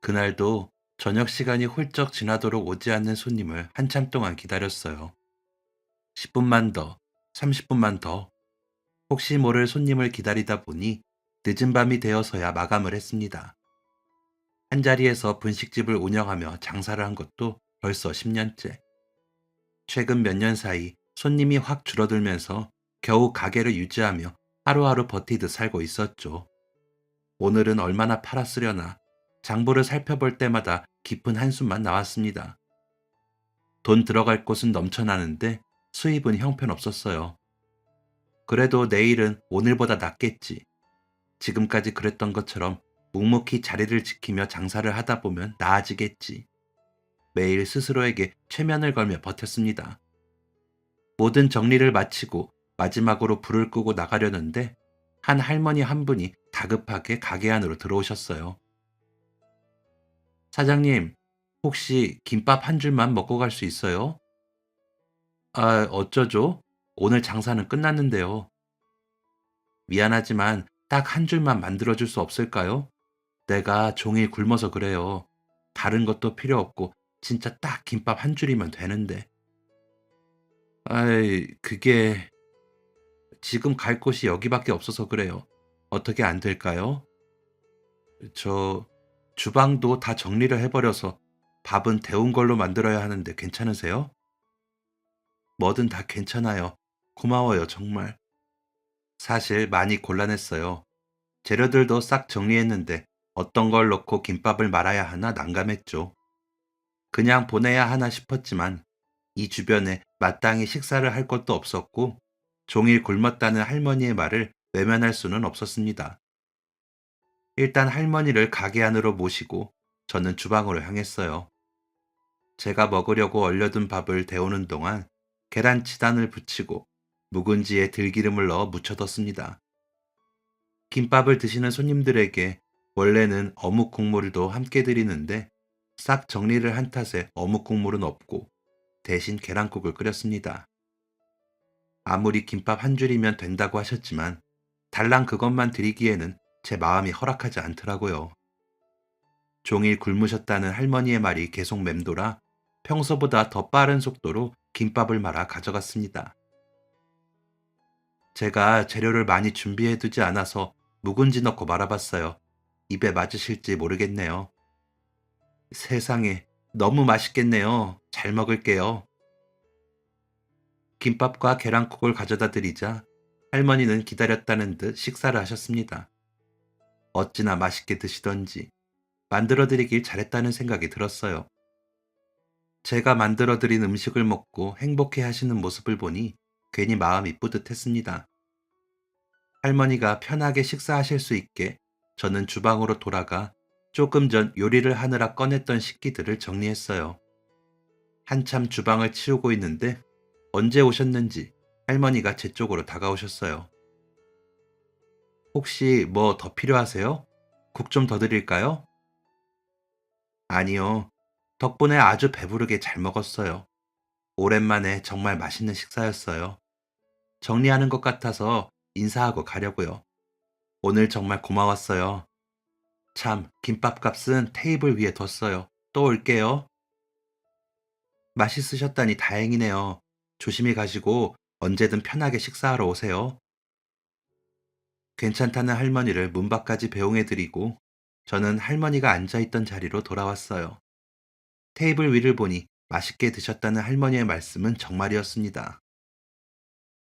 그날도 저녁 시간이 훌쩍 지나도록 오지 않는 손님을 한참 동안 기다렸어요. 10분만 더, 30분만 더. 혹시 모를 손님을 기다리다 보니 늦은 밤이 되어서야 마감을 했습니다. 한자리에서 분식집을 운영하며 장사를 한 것도 벌써 10년째. 최근 몇 년 사이 손님이 확 줄어들면서 겨우 가게를 유지하며 하루하루 버티듯 살고 있었죠. 오늘은 얼마나 팔았으려나 장부를 살펴볼 때마다 깊은 한숨만 나왔습니다. 돈 들어갈 곳은 넘쳐나는데 수입은 형편없었어요. 그래도 내일은 오늘보다 낫겠지. 지금까지 그랬던 것처럼 묵묵히 자리를 지키며 장사를 하다 보면 나아지겠지. 매일 스스로에게 최면을 걸며 버텼습니다. 모든 정리를 마치고 마지막으로 불을 끄고 나가려는데 한 할머니 한 분이 다급하게 가게 안으로 들어오셨어요. 사장님, 혹시 김밥 한 줄만 먹고 갈 수 있어요? 아, 어쩌죠? 오늘 장사는 끝났는데요. 미안하지만 딱 한 줄만 만들어줄 수 없을까요? 내가 종일 굶어서 그래요. 다른 것도 필요 없고 진짜 딱 김밥 한 줄이면 되는데. 아이, 그게 지금 갈 곳이 여기밖에 없어서 그래요. 어떻게 안 될까요? 저 주방도 다 정리를 해버려서 밥은 데운 걸로 만들어야 하는데 괜찮으세요? 뭐든 다 괜찮아요. 고마워요, 정말. 사실 많이 곤란했어요. 재료들도 싹 정리했는데 어떤 걸 넣고 김밥을 말아야 하나 난감했죠. 그냥 보내야 하나 싶었지만 이 주변에 마땅히 식사를 할 것도 없었고 종일 굶었다는 할머니의 말을 외면할 수는 없었습니다. 일단 할머니를 가게 안으로 모시고 저는 주방으로 향했어요. 제가 먹으려고 얼려둔 밥을 데우는 동안 계란 치단을 붙이고 묵은지에 들기름을 넣어 묻혀뒀습니다. 김밥을 드시는 손님들에게 원래는 어묵 국물도 함께 드리는데 싹 정리를 한 탓에 어묵 국물은 없고 대신 계란국을 끓였습니다. 아무리 김밥 한 줄이면 된다고 하셨지만 달랑 그것만 드리기에는 제 마음이 허락하지 않더라고요. 종일 굶으셨다는 할머니의 말이 계속 맴돌아 평소보다 더 빠른 속도로 김밥을 말아 가져갔습니다. 제가 재료를 많이 준비해두지 않아서 묵은지 넣고 말아봤어요. 입에 맞으실지 모르겠네요. 세상에, 너무 맛있겠네요. 잘 먹을게요. 김밥과 계란국을 가져다 드리자 할머니는 기다렸다는 듯 식사를 하셨습니다. 어찌나 맛있게 드시던지 만들어 드리길 잘했다는 생각이 들었어요. 제가 만들어 드린 음식을 먹고 행복해 하시는 모습을 보니 괜히 마음이 뿌듯했습니다. 할머니가 편하게 식사하실 수 있게 저는 주방으로 돌아가 조금 전 요리를 하느라 꺼냈던 식기들을 정리했어요. 한참 주방을 치우고 있는데 언제 오셨는지 할머니가 제 쪽으로 다가오셨어요. 혹시 뭐 더 필요하세요? 국 좀 더 드릴까요? 아니요. 덕분에 아주 배부르게 잘 먹었어요. 오랜만에 정말 맛있는 식사였어요. 정리하는 것 같아서 인사하고 가려고요. 오늘 정말 고마웠어요. 참, 김밥 값은 테이블 위에 뒀어요. 또 올게요. 맛있으셨다니 다행이네요. 조심히 가시고 언제든 편하게 식사하러 오세요. 괜찮다는 할머니를 문 밖까지 배웅해드리고 저는 할머니가 앉아있던 자리로 돌아왔어요. 테이블 위를 보니 맛있게 드셨다는 할머니의 말씀은 정말이었습니다.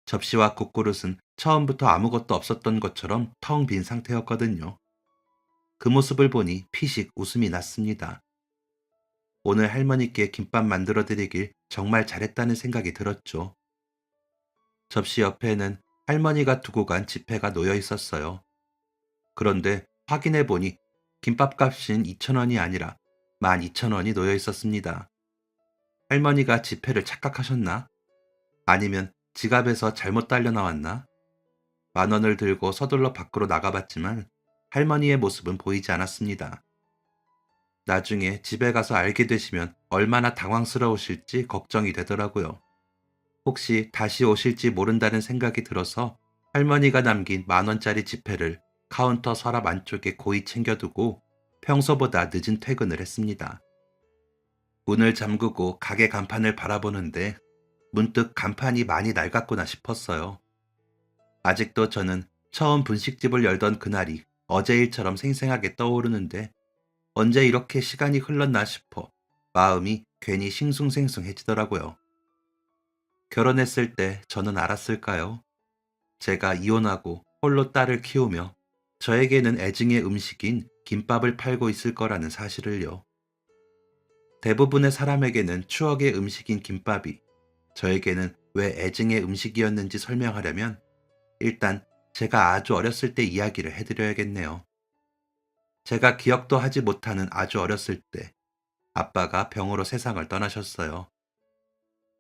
접시와 국그릇은 처음부터 아무것도 없었던 것처럼 텅 빈 상태였거든요. 그 모습을 보니 피식 웃음이 났습니다. 오늘 할머니께 김밥 만들어 드리길 정말 잘했다는 생각이 들었죠. 접시 옆에는 할머니가 두고 간 지폐가 놓여 있었어요. 그런데 확인해 보니 김밥값인 2,000원이 아니라 12,000원이 놓여 있었습니다. 할머니가 지폐를 착각하셨나? 아니면 지갑에서 잘못 딸려 나왔나? 10,000원을 들고 서둘러 밖으로 나가봤지만 할머니의 모습은 보이지 않았습니다. 나중에 집에 가서 알게 되시면 얼마나 당황스러우실지 걱정이 되더라고요. 혹시 다시 오실지 모른다는 생각이 들어서 할머니가 남긴 10,000원짜리 지폐를 카운터 서랍 안쪽에 고이 챙겨두고 평소보다 늦은 퇴근을 했습니다. 문을 잠그고 가게 간판을 바라보는데 문득 간판이 많이 낡았구나 싶었어요. 아직도 저는 처음 분식집을 열던 그날이 어제 일처럼 생생하게 떠오르는데 언제 이렇게 시간이 흘렀나 싶어 마음이 괜히 싱숭생숭해지더라고요. 결혼했을 때 저는 알았을까요? 제가 이혼하고 홀로 딸을 키우며 저에게는 애증의 음식인 김밥을 팔고 있을 거라는 사실을요. 대부분의 사람에게는 추억의 음식인 김밥이 저에게는 왜 애증의 음식이었는지 설명하려면 일단 제가 아주 어렸을 때 이야기를 해드려야겠네요. 제가 기억도 하지 못하는 아주 어렸을 때 아빠가 병으로 세상을 떠나셨어요.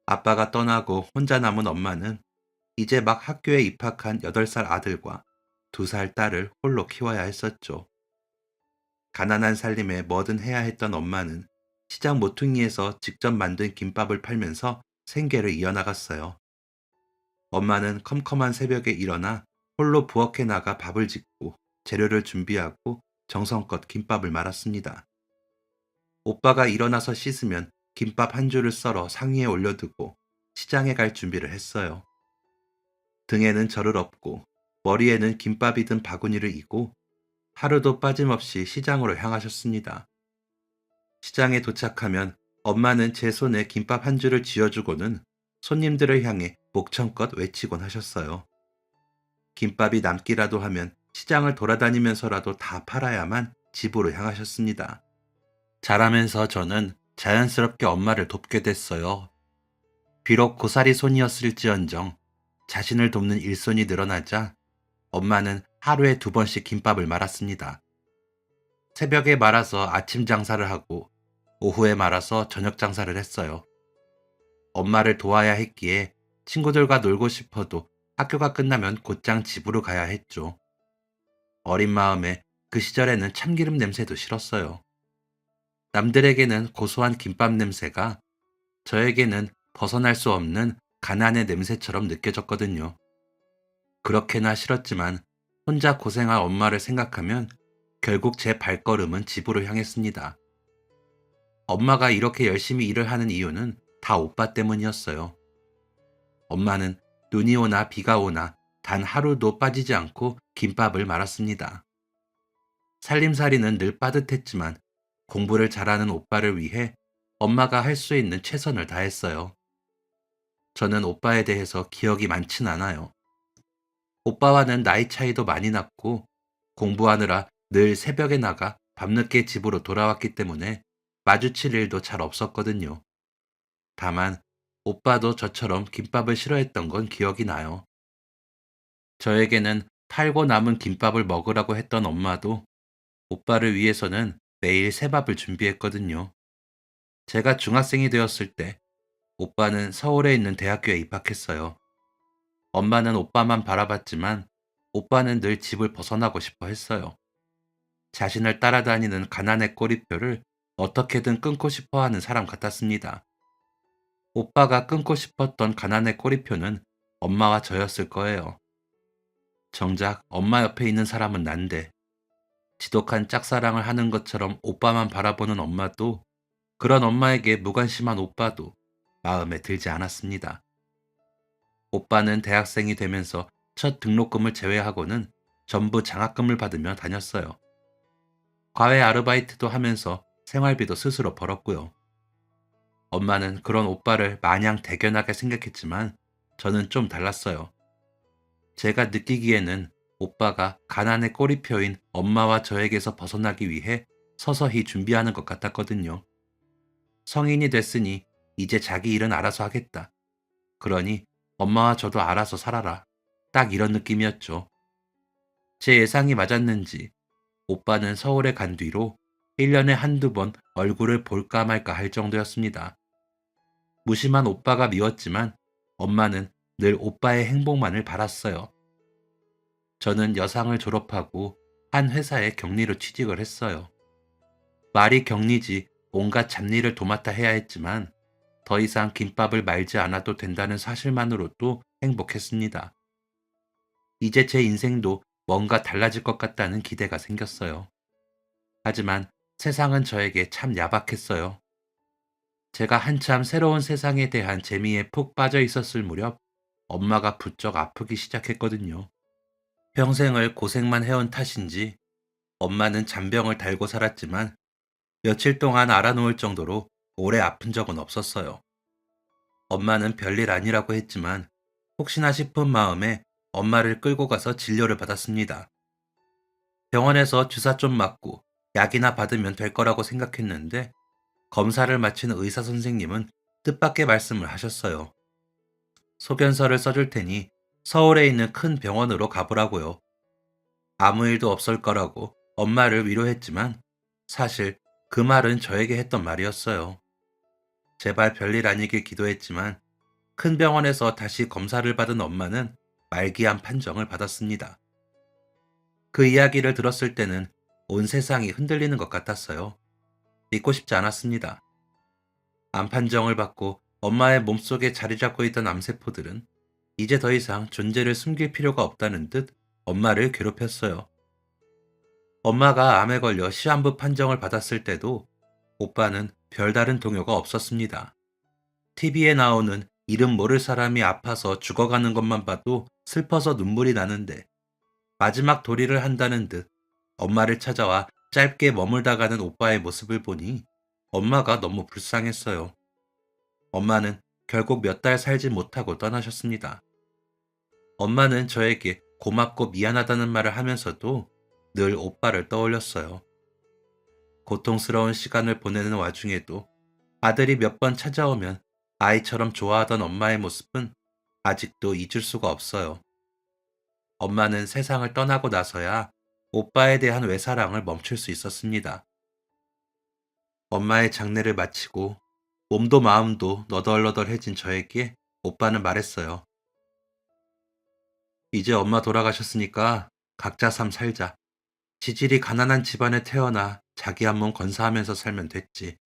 아빠가 떠나고 혼자 남은 엄마는 이제 막 학교에 입학한 8살 아들과 2살 딸을 홀로 키워야 했었죠. 가난한 살림에 뭐든 해야 했던 엄마는 시장 모퉁이에서 직접 만든 김밥을 팔면서 생계를 이어나갔어요. 엄마는 컴컴한 새벽에 일어나 홀로 부엌에 나가 밥을 짓고 재료를 준비하고 정성껏 김밥을 말았습니다. 오빠가 일어나서 씻으면 김밥 한 줄을 썰어 상위에 올려두고 시장에 갈 준비를 했어요. 등에는 저를 업고 머리에는 김밥이 든 바구니를 이고 하루도 빠짐없이 시장으로 향하셨습니다. 시장에 도착하면 엄마는 제 손에 김밥 한 줄을 쥐어주고는 손님들을 향해 목청껏 외치곤 하셨어요. 김밥이 남기라도 하면 시장을 돌아다니면서라도 다 팔아야만 집으로 향하셨습니다. 자라면서 저는 자연스럽게 엄마를 돕게 됐어요. 비록 고사리 손이었을지언정 자신을 돕는 일손이 늘어나자 엄마는 하루에 2번씩 김밥을 말았습니다. 새벽에 말아서 아침 장사를 하고 오후에 말아서 저녁 장사를 했어요. 엄마를 도와야 했기에 친구들과 놀고 싶어도 학교가 끝나면 곧장 집으로 가야 했죠. 어린 마음에 그 시절에는 참기름 냄새도 싫었어요. 남들에게는 고소한 김밥 냄새가 저에게는 벗어날 수 없는 가난의 냄새처럼 느껴졌거든요. 그렇게나 싫었지만 혼자 고생할 엄마를 생각하면 결국 제 발걸음은 집으로 향했습니다. 엄마가 이렇게 열심히 일을 하는 이유는 다 오빠 때문이었어요. 엄마는 눈이 오나 비가 오나 단 하루도 빠지지 않고 김밥을 말았습니다. 살림살이는 늘 빠듯했지만 공부를 잘하는 오빠를 위해 엄마가 할 수 있는 최선을 다했어요. 저는 오빠에 대해서 기억이 많진 않아요. 오빠와는 나이 차이도 많이 났고 공부하느라 늘 새벽에 나가 밤늦게 집으로 돌아왔기 때문에 마주칠 일도 잘 없었거든요. 다만 오빠도 저처럼 김밥을 싫어했던 건 기억이 나요. 저에게는 팔고 남은 김밥을 먹으라고 했던 엄마도 오빠를 위해서는 매일 새밥을 준비했거든요. 제가 중학생이 되었을 때 오빠는 서울에 있는 대학교에 입학했어요. 엄마는 오빠만 바라봤지만 오빠는 늘 집을 벗어나고 싶어 했어요. 자신을 따라다니는 가난의 꼬리표를 어떻게든 끊고 싶어 하는 사람 같았습니다. 오빠가 끊고 싶었던 가난의 꼬리표는 엄마와 저였을 거예요. 정작 엄마 옆에 있는 사람은 난데 지독한 짝사랑을 하는 것처럼 오빠만 바라보는 엄마도 그런 엄마에게 무관심한 오빠도 마음에 들지 않았습니다. 오빠는 대학생이 되면서 첫 등록금을 제외하고는 전부 장학금을 받으며 다녔어요. 과외 아르바이트도 하면서 생활비도 스스로 벌었고요. 엄마는 그런 오빠를 마냥 대견하게 생각했지만 저는 좀 달랐어요. 제가 느끼기에는 오빠가 가난의 꼬리표인 엄마와 저에게서 벗어나기 위해 서서히 준비하는 것 같았거든요. 성인이 됐으니 이제 자기 일은 알아서 하겠다. 그러니 엄마와 저도 알아서 살아라. 딱 이런 느낌이었죠. 제 예상이 맞았는지 오빠는 서울에 간 뒤로 1년에 한두 번 얼굴을 볼까 말까 할 정도였습니다. 무심한 오빠가 미웠지만 엄마는 늘 오빠의 행복만을 바랐어요. 저는 여상을 졸업하고 한 회사에 격리로 취직을 했어요. 말이 격리지 온갖 잡일을 도맡아 해야 했지만 더 이상 김밥을 말지 않아도 된다는 사실만으로도 행복했습니다. 이제 제 인생도 뭔가 달라질 것 같다는 기대가 생겼어요. 하지만 세상은 저에게 참 야박했어요. 제가 한참 새로운 세상에 대한 재미에 푹 빠져 있었을 무렵 엄마가 부쩍 아프기 시작했거든요. 평생을 고생만 해온 탓인지 엄마는 잔병을 달고 살았지만 며칠 동안 알아놓을 정도로 오래 아픈 적은 없었어요. 엄마는 별일 아니라고 했지만 혹시나 싶은 마음에 엄마를 끌고 가서 진료를 받았습니다. 병원에서 주사 좀 맞고 약이나 받으면 될 거라고 생각했는데 검사를 마친 의사 선생님은 뜻밖의 말씀을 하셨어요. 소견서를 써줄 테니 서울에 있는 큰 병원으로 가보라고요. 아무 일도 없을 거라고 엄마를 위로했지만 사실 그 말은 저에게 했던 말이었어요. 제발 별일 아니길 기도했지만 큰 병원에서 다시 검사를 받은 엄마는 말기암 판정을 받았습니다. 그 이야기를 들었을 때는 온 세상이 흔들리는 것 같았어요. 믿고 싶지 않았습니다. 암 판정을 받고 엄마의 몸속에 자리 잡고 있던 암세포들은 이제 더 이상 존재를 숨길 필요가 없다는 듯 엄마를 괴롭혔어요. 엄마가 암에 걸려 시한부 판정을 받았을 때도 오빠는 별다른 동요가 없었습니다. TV에 나오는 이름 모를 사람이 아파서 죽어가는 것만 봐도 슬퍼서 눈물이 나는데 마지막 도리를 한다는 듯 엄마를 찾아와 짧게 머물다 가는 오빠의 모습을 보니 엄마가 너무 불쌍했어요. 엄마는 결국 몇 달 살지 못하고 떠나셨습니다. 엄마는 저에게 고맙고 미안하다는 말을 하면서도 늘 오빠를 떠올렸어요. 고통스러운 시간을 보내는 와중에도 아들이 몇 번 찾아오면 아이처럼 좋아하던 엄마의 모습은 아직도 잊을 수가 없어요. 엄마는 세상을 떠나고 나서야 오빠에 대한 외사랑을 멈출 수 있었습니다. 엄마의 장례를 마치고 몸도 마음도 너덜너덜해진 저에게 오빠는 말했어요. 이제 엄마 돌아가셨으니까 각자 삶 살자. 지질이 가난한 집안에 태어나 자기 한 몸 건사하면서 살면 됐지.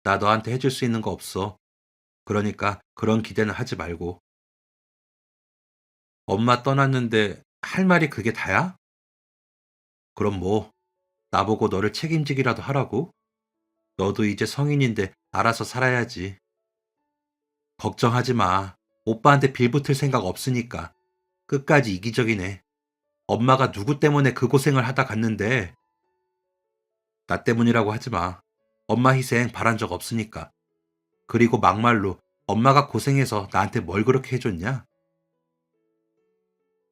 나 너한테 해줄 수 있는 거 없어. 그러니까 그런 기대는 하지 말고. 엄마 떠났는데 할 말이 그게 다야? 그럼 뭐, 나보고 너를 책임지기라도 하라고? 너도 이제 성인인데 알아서 살아야지. 걱정하지 마. 오빠한테 빌붙을 생각 없으니까. 끝까지 이기적이네. 엄마가 누구 때문에 그 고생을 하다 갔는데, 나 때문이라고 하지 마. 엄마 희생 바란 적 없으니까. 그리고 막말로 엄마가 고생해서 나한테 뭘 그렇게 해줬냐?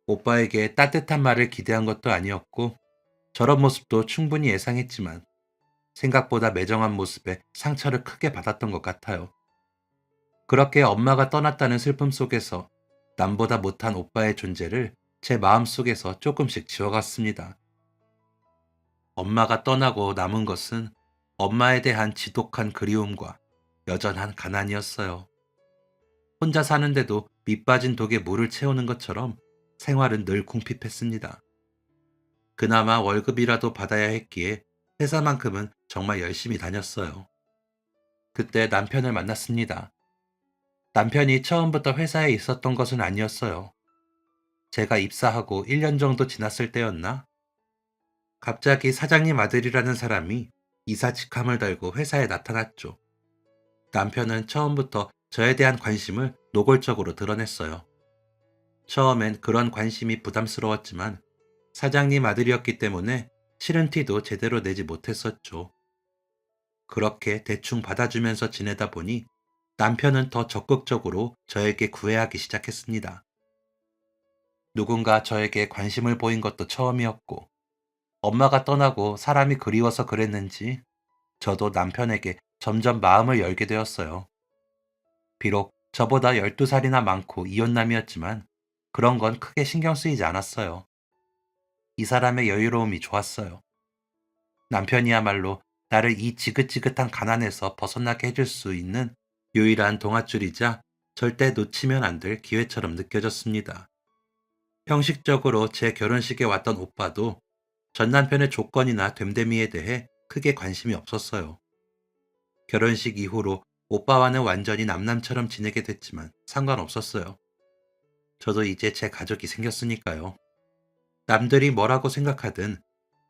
오빠에게 따뜻한 말을 기대한 것도 아니었고, 저런 모습도 충분히 예상했지만, 생각보다 매정한 모습에 상처를 크게 받았던 것 같아요. 그렇게 엄마가 떠났다는 슬픔 속에서 남보다 못한 오빠의 존재를 제 마음속에서 조금씩 지워갔습니다. 엄마가 떠나고 남은 것은 엄마에 대한 지독한 그리움과 여전한 가난이었어요. 혼자 사는데도 밑 빠진 독에 물을 채우는 것처럼 생활은 늘 궁핍했습니다. 그나마 월급이라도 받아야 했기에 회사만큼은 정말 열심히 다녔어요. 그때 남편을 만났습니다. 남편이 처음부터 회사에 있었던 것은 아니었어요. 제가 입사하고 1년 정도 지났을 때였나? 갑자기 사장님 아들이라는 사람이 이사 직함을 달고 회사에 나타났죠. 남편은 처음부터 저에 대한 관심을 노골적으로 드러냈어요. 처음엔 그런 관심이 부담스러웠지만 사장님 아들이었기 때문에 싫은 티도 제대로 내지 못했었죠. 그렇게 대충 받아주면서 지내다 보니 남편은 더 적극적으로 저에게 구애하기 시작했습니다. 누군가 저에게 관심을 보인 것도 처음이었고, 엄마가 떠나고 사람이 그리워서 그랬는지 저도 남편에게 점점 마음을 열게 되었어요. 비록 저보다 12살이나 많고 이혼남이었지만 그런 건 크게 신경 쓰이지 않았어요. 이 사람의 여유로움이 좋았어요. 남편이야말로 나를 이 지긋지긋한 가난에서 벗어나게 해줄 수 있는 유일한 동아줄이자 절대 놓치면 안 될 기회처럼 느껴졌습니다. 형식적으로 제 결혼식에 왔던 오빠도 전 남편의 조건이나 됨됨이에 대해 크게 관심이 없었어요. 결혼식 이후로 오빠와는 완전히 남남처럼 지내게 됐지만 상관없었어요. 저도 이제 제 가족이 생겼으니까요. 남들이 뭐라고 생각하든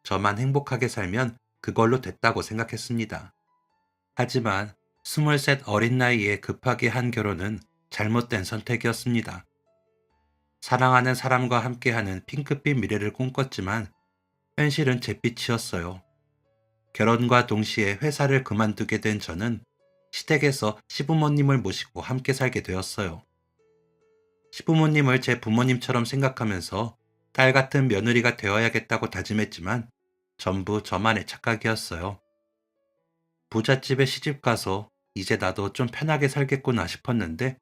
저만 행복하게 살면 그걸로 됐다고 생각했습니다. 하지만 23 어린 나이에 급하게 한 결혼은 잘못된 선택이었습니다. 사랑하는 사람과 함께하는 핑크빛 미래를 꿈꿨지만 현실은 잿빛이었어요. 결혼과 동시에 회사를 그만두게 된 저는 시댁에서 시부모님을 모시고 함께 살게 되었어요. 시부모님을 제 부모님처럼 생각하면서 딸 같은 며느리가 되어야겠다고 다짐했지만 전부 저만의 착각이었어요. 부잣집에 시집가서 이제 나도 좀 편하게 살겠구나 싶었는데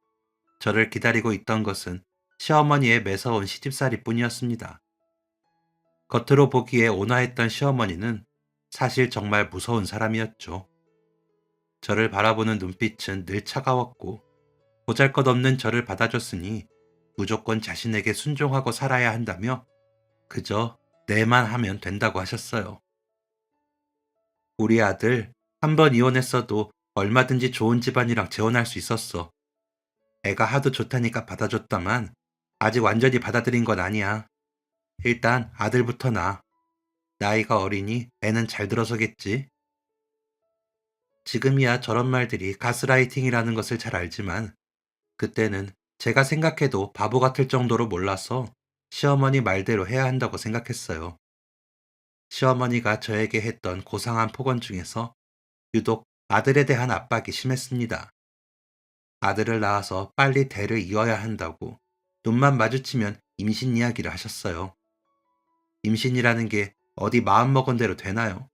저를 기다리고 있던 것은 시어머니의 매서운 시집살이 뿐이었습니다. 겉으로 보기에 온화했던 시어머니는 사실 정말 무서운 사람이었죠. 저를 바라보는 눈빛은 늘 차가웠고 보잘것없는 저를 받아줬으니 무조건 자신에게 순종하고 살아야 한다며 그저 내만 하면 된다고 하셨어요. 우리 아들 한 번 이혼했어도 얼마든지 좋은 집안이랑 재혼할 수 있었어. 애가 하도 좋다니까 받아줬다만 아직 완전히 받아들인 건 아니야. 일단 아들부터 낳아. 나이가 어리니 애는 잘 들어서겠지. 지금이야 저런 말들이 가스라이팅이라는 것을 잘 알지만 그때는 제가 생각해도 바보 같을 정도로 몰라서 시어머니 말대로 해야 한다고 생각했어요. 시어머니가 저에게 했던 고상한 폭언 중에서 유독 아들에 대한 압박이 심했습니다. 아들을 낳아서 빨리 대를 이어야 한다고 눈만 마주치면 임신 이야기를 하셨어요. 임신이라는 게 어디 마음먹은 대로 되나요?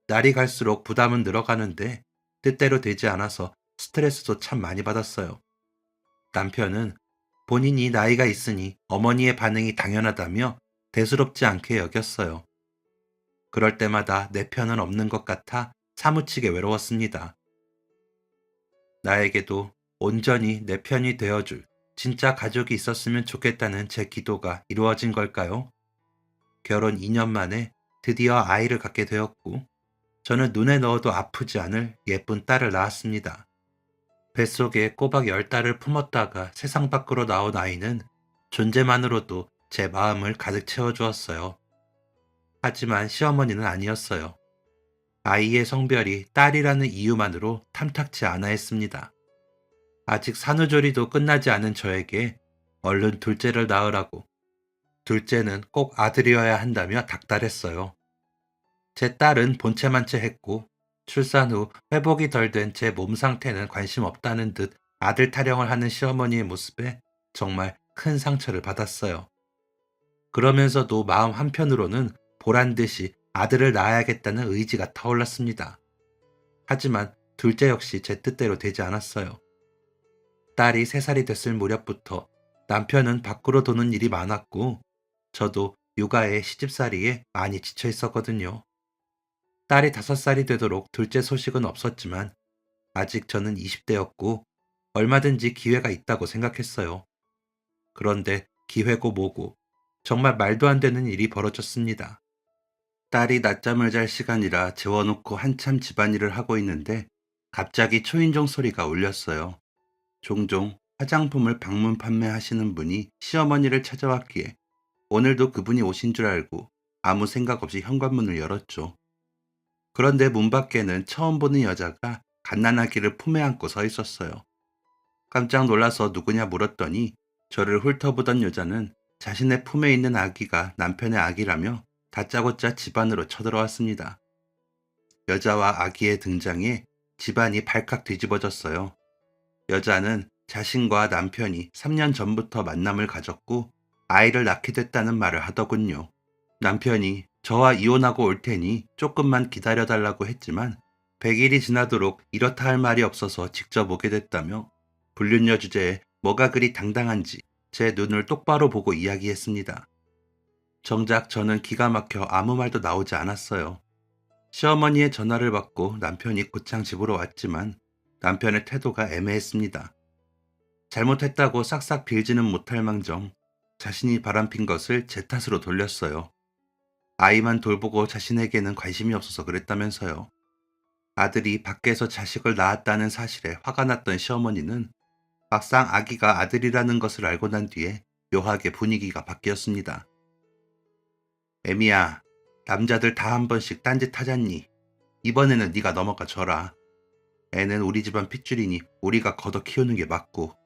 날이 갈수록 부담은 늘어가는데 뜻대로 되지 않아서 스트레스도 참 많이 받았어요. 남편은 본인이 나이가 있으니 어머니의 반응이 당연하다며 대수롭지 않게 여겼어요. 그럴 때마다 내 편은 없는 것 같아 사무치게 외로웠습니다. 나에게도 온전히 내 편이 되어줄 진짜 가족이 있었으면 좋겠다는 제 기도가 이루어진 걸까요? 결혼 2년 만에 드디어 아이를 갖게 되었고, 저는 눈에 넣어도 아프지 않을 예쁜 딸을 낳았습니다. 뱃속에 꼬박 10달을 품었다가 세상 밖으로 나온 아이는 존재만으로도 제 마음을 가득 채워주었어요. 하지만 시어머니는 아니었어요. 아이의 성별이 딸이라는 이유만으로 탐탁치 않아 했습니다. 아직 산후조리도 끝나지 않은 저에게 얼른 둘째를 낳으라고, 둘째는 꼭 아들이어야 한다며 닥달했어요. 제 딸은 본체만체 했고 출산 후 회복이 덜 된 제 몸 상태는 관심 없다는 듯 아들 타령을 하는 시어머니의 모습에 정말 큰 상처를 받았어요. 그러면서도 마음 한편으로는 보란 듯이 아들을 낳아야겠다는 의지가 타올랐습니다. 하지만 둘째 역시 제 뜻대로 되지 않았어요. 딸이 3살이 됐을 무렵부터 남편은 밖으로 도는 일이 많았고 저도 육아에 시집살이에 많이 지쳐 있었거든요. 딸이 5살이 되도록 둘째 소식은 없었지만 아직 저는 20대였고 얼마든지 기회가 있다고 생각했어요. 그런데 기회고 뭐고 정말 말도 안 되는 일이 벌어졌습니다. 딸이 낮잠을 잘 시간이라 재워놓고 한참 집안일을 하고 있는데 갑자기 초인종 소리가 울렸어요. 종종 화장품을 방문 판매하시는 분이 시어머니를 찾아왔기에 오늘도 그분이 오신 줄 알고 아무 생각 없이 현관문을 열었죠. 그런데 문 밖에는 처음 보는 여자가 갓난아기를 품에 안고 서 있었어요. 깜짝 놀라서 누구냐 물었더니 저를 훑어보던 여자는 자신의 품에 있는 아기가 남편의 아기라며 다짜고짜 집 안으로 쳐들어왔습니다. 여자와 아기의 등장에 집안이 발칵 뒤집어졌어요. 여자는 자신과 남편이 3년 전부터 만남을 가졌고 아이를 낳게 됐다는 말을 하더군요. 남편이 저와 이혼하고 올 테니 조금만 기다려달라고 했지만 100일이 지나도록 이렇다 할 말이 없어서 직접 오게 됐다며 불륜녀 주제에 뭐가 그리 당당한지 제 눈을 똑바로 보고 이야기했습니다. 정작 저는 기가 막혀 아무 말도 나오지 않았어요. 시어머니의 전화를 받고 남편이 곧장 집으로 왔지만 남편의 태도가 애매했습니다. 잘못했다고 싹싹 빌지는 못할 망정 자신이 바람핀 것을 제 탓으로 돌렸어요. 아이만 돌보고 자신에게는 관심이 없어서 그랬다면서요. 아들이 밖에서 자식을 낳았다는 사실에 화가 났던 시어머니는 막상 아기가 아들이라는 것을 알고 난 뒤에 묘하게 분위기가 바뀌었습니다. 애미야, 남자들 다 한 번씩 딴짓 하잖니. 이번에는 네가 넘어가 줘라. 애는 우리 집안 핏줄이니 우리가 걷어 키우는 게 맞고.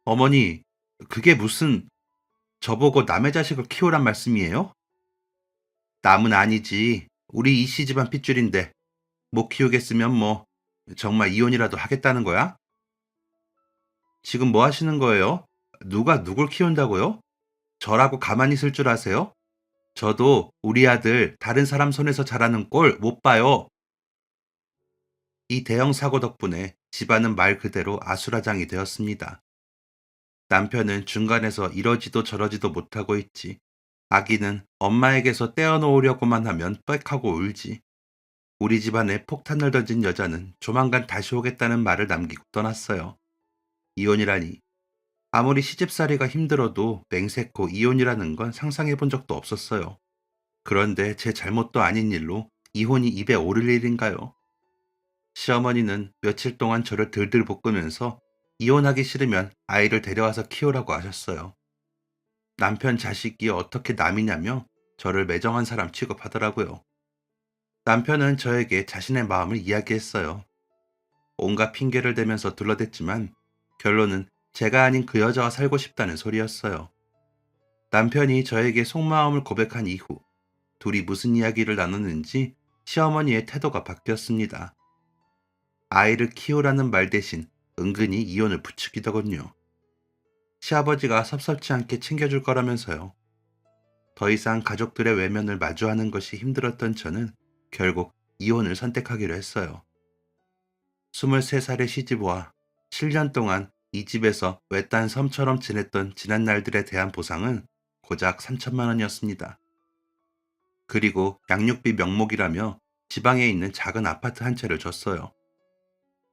어머니, 그게 무슨 저보고 남의 자식을 키우란 말씀이에요? 남은 아니지. 우리 이씨 집안 핏줄인데 못 키우겠으면 뭐 정말 이혼이라도 하겠다는 거야? 지금 뭐 하시는 거예요? 누가 누굴 키운다고요? 저라고 가만히 있을 줄 아세요? 저도 우리 아들 다른 사람 손에서 자라는 꼴 못 봐요. 이 대형 사고 덕분에 집안은 말 그대로 아수라장이 되었습니다. 남편은 중간에서 이러지도 저러지도 못하고 있지. 아기는 엄마에게서 떼어놓으려고만 하면 빽하고 울지. 우리 집안에 폭탄을 던진 여자는 조만간 다시 오겠다는 말을 남기고 떠났어요. 이혼이라니. 아무리 시집살이가 힘들어도 맹세코 이혼이라는 건 상상해 본 적도 없었어요. 그런데 제 잘못도 아닌 일로 이혼이 입에 오를 일인가요? 시어머니는 며칠 동안 저를 들들 볶으면서 이혼하기 싫으면 아이를 데려와서 키우라고 하셨어요. 남편 자식이 어떻게 남이냐며 저를 매정한 사람 취급하더라고요. 남편은 저에게 자신의 마음을 이야기했어요. 온갖 핑계를 대면서 둘러댔지만 결론은 제가 아닌 그 여자와 살고 싶다는 소리였어요. 남편이 저에게 속마음을 고백한 이후 둘이 무슨 이야기를 나눴는지 시어머니의 태도가 바뀌었습니다. 아이를 키우라는 말 대신 은근히 이혼을 부추기더군요. 시아버지가 섭섭치 않게 챙겨줄 거라면서요. 더 이상 가족들의 외면을 마주하는 것이 힘들었던 저는 결국 이혼을 선택하기로 했어요. 23살의 시집와 7년 동안 이 집에서 외딴 섬처럼 지냈던 지난 날들에 대한 보상은 고작 3천만 원이었습니다. 그리고 양육비 명목이라며 지방에 있는 작은 아파트 한 채를 줬어요.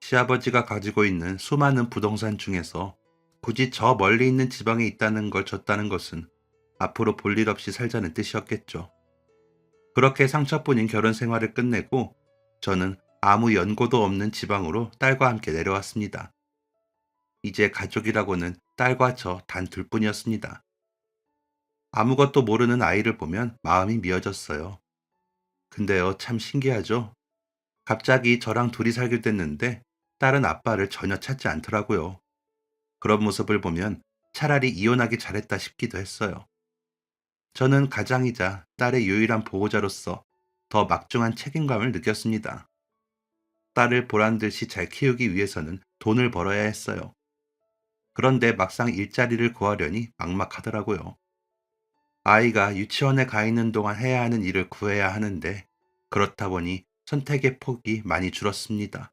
시아버지가 가지고 있는 수많은 부동산 중에서 굳이 저 멀리 있는 지방에 있다는 걸 줬다는 것은 앞으로 볼일 없이 살자는 뜻이었겠죠. 그렇게 상처뿐인 결혼 생활을 끝내고 저는 아무 연고도 없는 지방으로 딸과 함께 내려왔습니다. 이제 가족이라고는 딸과 저 단 둘뿐이었습니다. 아무것도 모르는 아이를 보면 마음이 미어졌어요. 근데요, 참 신기하죠? 갑자기 저랑 둘이 살게 됐는데 딸은 아빠를 전혀 찾지 않더라고요. 그런 모습을 보면 차라리 이혼하기 잘했다 싶기도 했어요. 저는 가장이자 딸의 유일한 보호자로서 더 막중한 책임감을 느꼈습니다. 딸을 보란 듯이 잘 키우기 위해서는 돈을 벌어야 했어요. 그런데 막상 일자리를 구하려니 막막하더라고요. 아이가 유치원에 가 있는 동안 해야 하는 일을 구해야 하는데 그렇다 보니 선택의 폭이 많이 줄었습니다.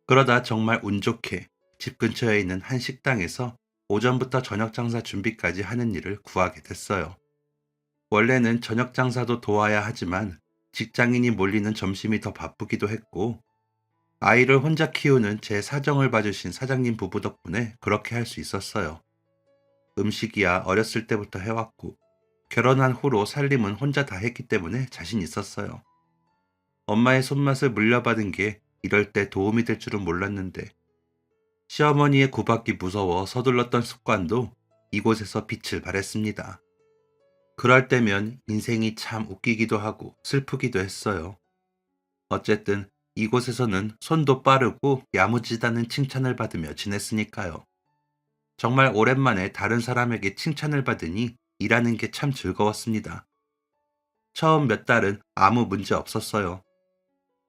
그러다 정말 운 좋게 집 근처에 있는 한 식당에서 오전부터 저녁 장사 준비까지 하는 일을 구하게 됐어요. 원래는 저녁 장사도 도와야 하지만 직장인이 몰리는 점심이 더 바쁘기도 했고 아이를 혼자 키우는 제 사정을 봐주신 사장님 부부 덕분에 그렇게 할 수 있었어요. 음식이야 어렸을 때부터 해왔고 결혼한 후로 살림은 혼자 다 했기 때문에 자신 있었어요. 엄마의 손맛을 물려받은 게 이럴 때 도움이 될 줄은 몰랐는데 시어머니의 구박이 무서워 서둘렀던 습관도 이곳에서 빛을 발했습니다. 그럴 때면 인생이 참 웃기기도 하고 슬프기도 했어요. 어쨌든 이곳에서는 손도 빠르고 야무지다는 칭찬을 받으며 지냈으니까요. 정말 오랜만에 다른 사람에게 칭찬을 받으니 일하는 게 참 즐거웠습니다. 처음 몇 달은 아무 문제 없었어요.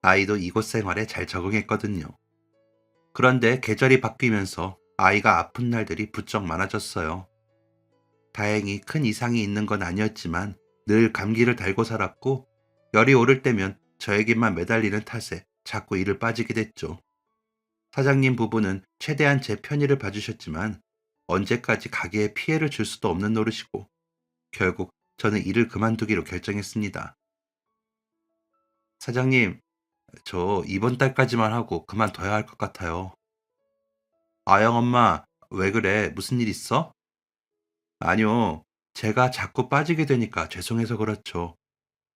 아이도 이곳 생활에 잘 적응했거든요. 그런데 계절이 바뀌면서 아이가 아픈 날들이 부쩍 많아졌어요. 다행히 큰 이상이 있는 건 아니었지만 늘 감기를 달고 살았고 열이 오를 때면 저에게만 매달리는 탓에 자꾸 일을 빠지게 됐죠. 사장님 부부는 최대한 제 편의를 봐주셨지만 언제까지 가게에 피해를 줄 수도 없는 노릇이고 결국 저는 일을 그만두기로 결정했습니다. 사장님, 저 이번 달까지만 하고 그만둬야 할 것 같아요. 아영 엄마, 왜 그래? 무슨 일 있어? 아니요. 제가 자꾸 빠지게 되니까 죄송해서 그렇죠.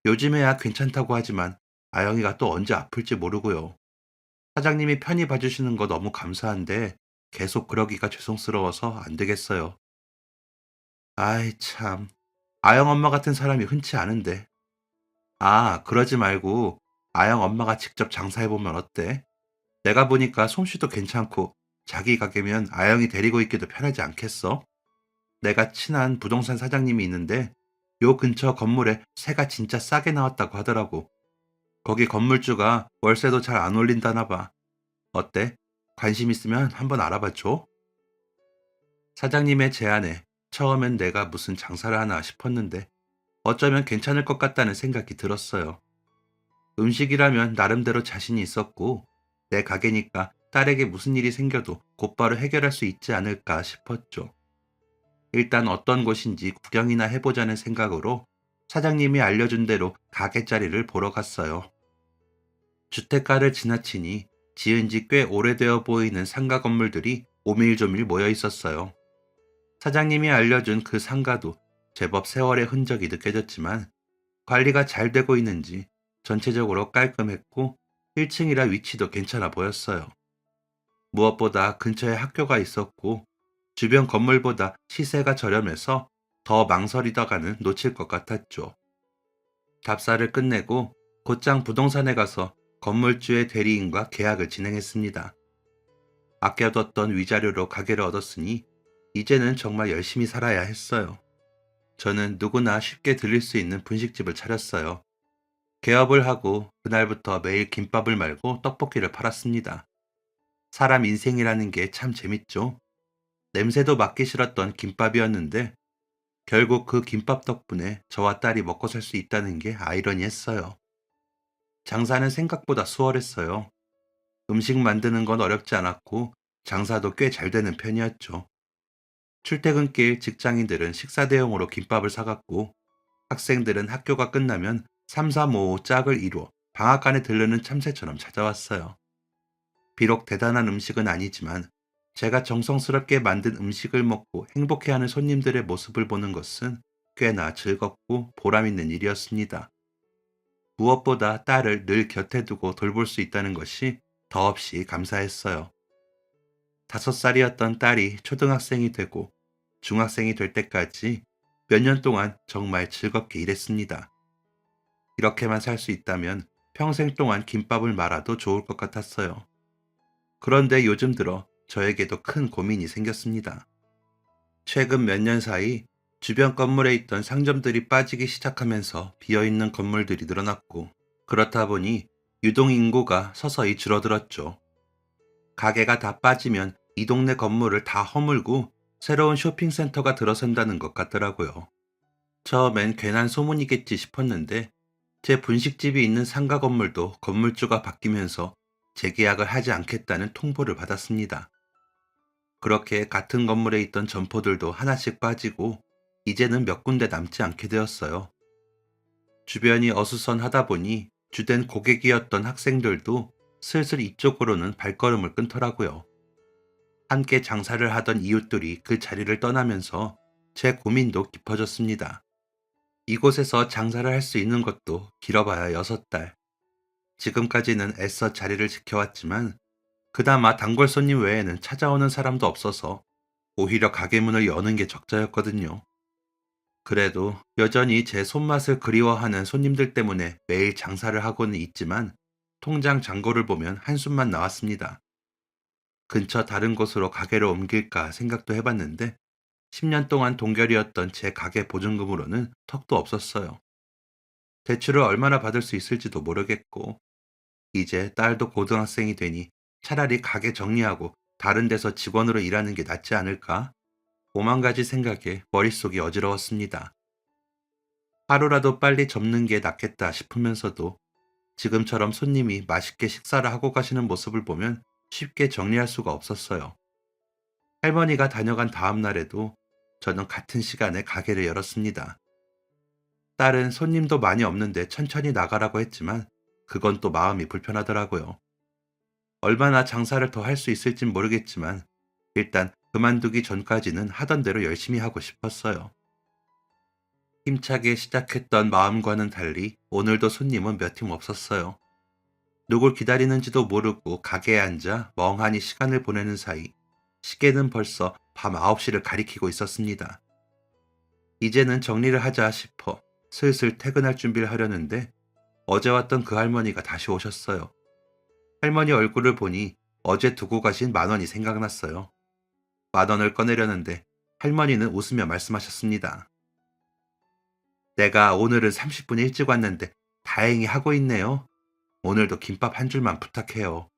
요즘에야 괜찮다고 하지만 아영이가 또 언제 아플지 모르고요. 사장님이 편히 봐주시는 거 너무 감사한데 계속 그러기가 죄송스러워서 안 되겠어요. 아이 참. 아영 엄마 같은 사람이 흔치 않은데. 아, 그러지 말고 아영 엄마가 직접 장사해보면 어때? 내가 보니까 솜씨도 괜찮고 자기 가게면 아영이 데리고 있기도 편하지 않겠어? 내가 친한 부동산 사장님이 있는데 요 근처 건물에 새가 진짜 싸게 나왔다고 하더라고. 거기 건물주가 월세도 잘 안 올린다나 봐. 어때? 관심 있으면 한번 알아봐 줘. 사장님의 제안에 처음엔 내가 무슨 장사를 하나 싶었는데 어쩌면 괜찮을 것 같다는 생각이 들었어요. 음식이라면 나름대로 자신이 있었고 내 가게니까 딸에게 무슨 일이 생겨도 곧바로 해결할 수 있지 않을까 싶었죠. 일단 어떤 곳인지 구경이나 해보자는 생각으로 사장님이 알려준 대로 가게 자리를 보러 갔어요. 주택가를 지나치니 지은 지 꽤 오래되어 보이는 상가 건물들이 오밀조밀 모여 있었어요. 사장님이 알려준 그 상가도 제법 세월의 흔적이 느껴졌지만 관리가 잘 되고 있는지 전체적으로 깔끔했고 1층이라 위치도 괜찮아 보였어요. 무엇보다 근처에 학교가 있었고 주변 건물보다 시세가 저렴해서 더 망설이다가는 놓칠 것 같았죠. 답사를 끝내고 곧장 부동산에 가서 건물주의 대리인과 계약을 진행했습니다. 아껴뒀던 위자료로 가게를 얻었으니 이제는 정말 열심히 살아야 했어요. 저는 누구나 쉽게 들릴 수 있는 분식집을 차렸어요. 개업을 하고 그날부터 매일 김밥을 말고 떡볶이를 팔았습니다. 사람 인생이라는 게 참 재밌죠. 냄새도 맡기 싫었던 김밥이었는데 결국 그 김밥 덕분에 저와 딸이 먹고 살 수 있다는 게 아이러니했어요. 장사는 생각보다 수월했어요. 음식 만드는 건 어렵지 않았고 장사도 꽤 잘 되는 편이었죠. 출퇴근길 직장인들은 식사 대용으로 김밥을 사갔고 학생들은 학교가 끝나면 3, 4, 5 짝을 이루어 방앗간에 들르는 참새처럼 찾아왔어요. 비록 대단한 음식은 아니지만 제가 정성스럽게 만든 음식을 먹고 행복해하는 손님들의 모습을 보는 것은 꽤나 즐겁고 보람있는 일이었습니다. 무엇보다 딸을 늘 곁에 두고 돌볼 수 있다는 것이 더없이 감사했어요. 5살이었던 딸이 초등학생이 되고 중학생이 될 때까지 몇 년 동안 정말 즐겁게 일했습니다. 이렇게만 살 수 있다면 평생 동안 김밥을 말아도 좋을 것 같았어요. 그런데 요즘 들어 저에게도 큰 고민이 생겼습니다. 최근 몇 년 사이 주변 건물에 있던 상점들이 빠지기 시작하면서 비어있는 건물들이 늘어났고, 그렇다 보니 유동 인구가 서서히 줄어들었죠. 가게가 다 빠지면 이 동네 건물을 다 허물고 새로운 쇼핑센터가 들어선다는 것 같더라고요. 처음엔 괜한 소문이겠지 싶었는데 제 분식집이 있는 상가 건물도 건물주가 바뀌면서 재계약을 하지 않겠다는 통보를 받았습니다. 그렇게 같은 건물에 있던 점포들도 하나씩 빠지고 이제는 몇 군데 남지 않게 되었어요. 주변이 어수선하다 보니 주된 고객이었던 학생들도 슬슬 이쪽으로는 발걸음을 끊더라고요. 함께 장사를 하던 이웃들이 그 자리를 떠나면서 제 고민도 깊어졌습니다. 이곳에서 장사를 할 수 있는 것도 길어봐야 6달. 지금까지는 애써 자리를 지켜왔지만 그나마 단골 손님 외에는 찾아오는 사람도 없어서 오히려 가게 문을 여는 게 적자였거든요. 그래도 여전히 제 손맛을 그리워하는 손님들 때문에 매일 장사를 하고는 있지만 통장 잔고를 보면 한숨만 나왔습니다. 근처 다른 곳으로 가게를 옮길까 생각도 해봤는데 10년 동안 동결이었던 제 가게 보증금으로는 턱도 없었어요. 대출을 얼마나 받을 수 있을지도 모르겠고 이제 딸도 고등학생이 되니 차라리 가게 정리하고 다른 데서 직원으로 일하는 게 낫지 않을까? 오만 가지 생각에 머릿속이 어지러웠습니다. 하루라도 빨리 접는 게 낫겠다 싶으면서도 지금처럼 손님이 맛있게 식사를 하고 가시는 모습을 보면 쉽게 정리할 수가 없었어요. 할머니가 다녀간 다음 날에도 저는 같은 시간에 가게를 열었습니다. 딸은 손님도 많이 없는데 천천히 나가라고 했지만 그건 또 마음이 불편하더라고요. 얼마나 장사를 더 할 수 있을진 모르겠지만 일단 그만두기 전까지는 하던 대로 열심히 하고 싶었어요. 힘차게 시작했던 마음과는 달리 오늘도 손님은 몇 팀 없었어요. 누굴 기다리는지도 모르고 가게에 앉아 멍하니 시간을 보내는 사이 시계는 벌써 밤 9시를 가리키고 있었습니다. 이제는 정리를 하자 싶어 슬슬 퇴근할 준비를 하려는데 어제 왔던 그 할머니가 다시 오셨어요. 할머니 얼굴을 보니 어제 두고 가신 10,000원이 생각났어요. 10,000원을 꺼내려는데 할머니는 웃으며 말씀하셨습니다. 내가 오늘은 30분 일찍 왔는데 다행히 하고 있네요. 오늘도 김밥 한 줄만 부탁해요.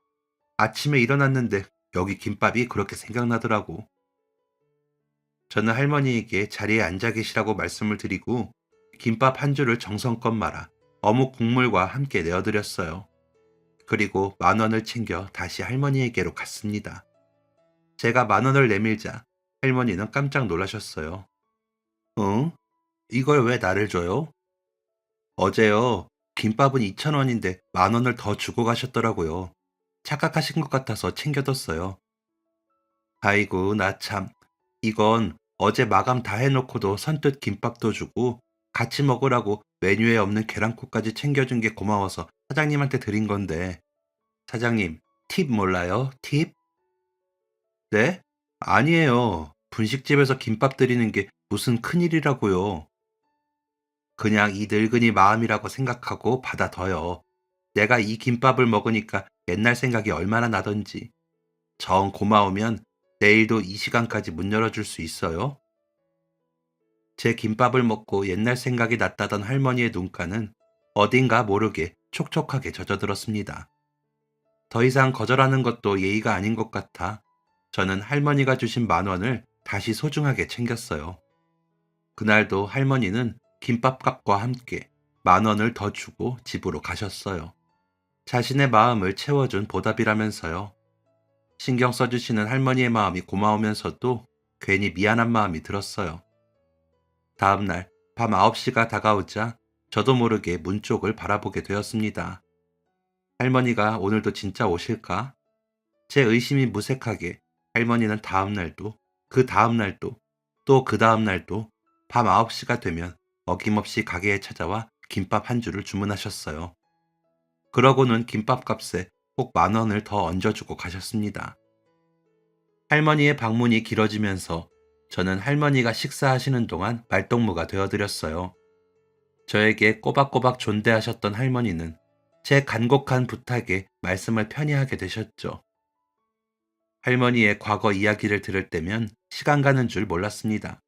아침에 일어났는데 여기 김밥이 그렇게 생각나더라고. 저는 할머니에게 자리에 앉아 계시라고 말씀을 드리고 김밥 한 줄을 정성껏 말아 어묵 국물과 함께 내어드렸어요. 그리고 10,000원을 챙겨 다시 할머니에게로 갔습니다. 제가 10,000원을 내밀자 할머니는 깜짝 놀라셨어요. 응? 이걸 왜 나를 줘요? 어제요. 김밥은 2,000원인데 10,000원을 더 주고 가셨더라고요. 착각하신 것 같아서 챙겨뒀어요. 아이고, 나 참. 이건 어제 마감 다 해놓고도 선뜻 김밥도 주고 같이 먹으라고 메뉴에 없는 계란국까지 챙겨준 게 고마워서 사장님한테 드린 건데. 사장님, 팁 몰라요? 팁? 네? 아니에요. 분식집에서 김밥 드리는 게 무슨 큰일이라고요. 그냥 이 늙은이 마음이라고 생각하고 받아둬요. 내가 이 김밥을 먹으니까 옛날 생각이 얼마나 나던지. 정 고마우면 내일도 이 시간까지 문 열어줄 수 있어요? 제 김밥을 먹고 옛날 생각이 났다던 할머니의 눈가는 어딘가 모르게 촉촉하게 젖어들었습니다. 더 이상 거절하는 것도 예의가 아닌 것 같아 저는 할머니가 주신 10,000원을 다시 소중하게 챙겼어요. 그날도 할머니는 김밥값과 함께 10,000원을 더 주고 집으로 가셨어요. 자신의 마음을 채워준 보답이라면서요. 신경 써주시는 할머니의 마음이 고마우면서도 괜히 미안한 마음이 들었어요. 다음날 밤 9시가 다가오자 저도 모르게 문 쪽을 바라보게 되었습니다. 할머니가 오늘도 진짜 오실까? 제 의심이 무색하게 할머니는 다음날도, 그 다음날도, 또 그 다음날도 밤 9시가 되면 어김없이 가게에 찾아와 김밥 한 줄을 주문하셨어요. 그러고는 김밥값에 꼭 10,000원을 더 얹어주고 가셨습니다. 할머니의 방문이 길어지면서 저는 할머니가 식사하시는 동안 말동무가 되어드렸어요. 저에게 꼬박꼬박 존대하셨던 할머니는 제 간곡한 부탁에 말씀을 편히 하게 되셨죠. 할머니의 과거 이야기를 들을 때면 시간 가는 줄 몰랐습니다.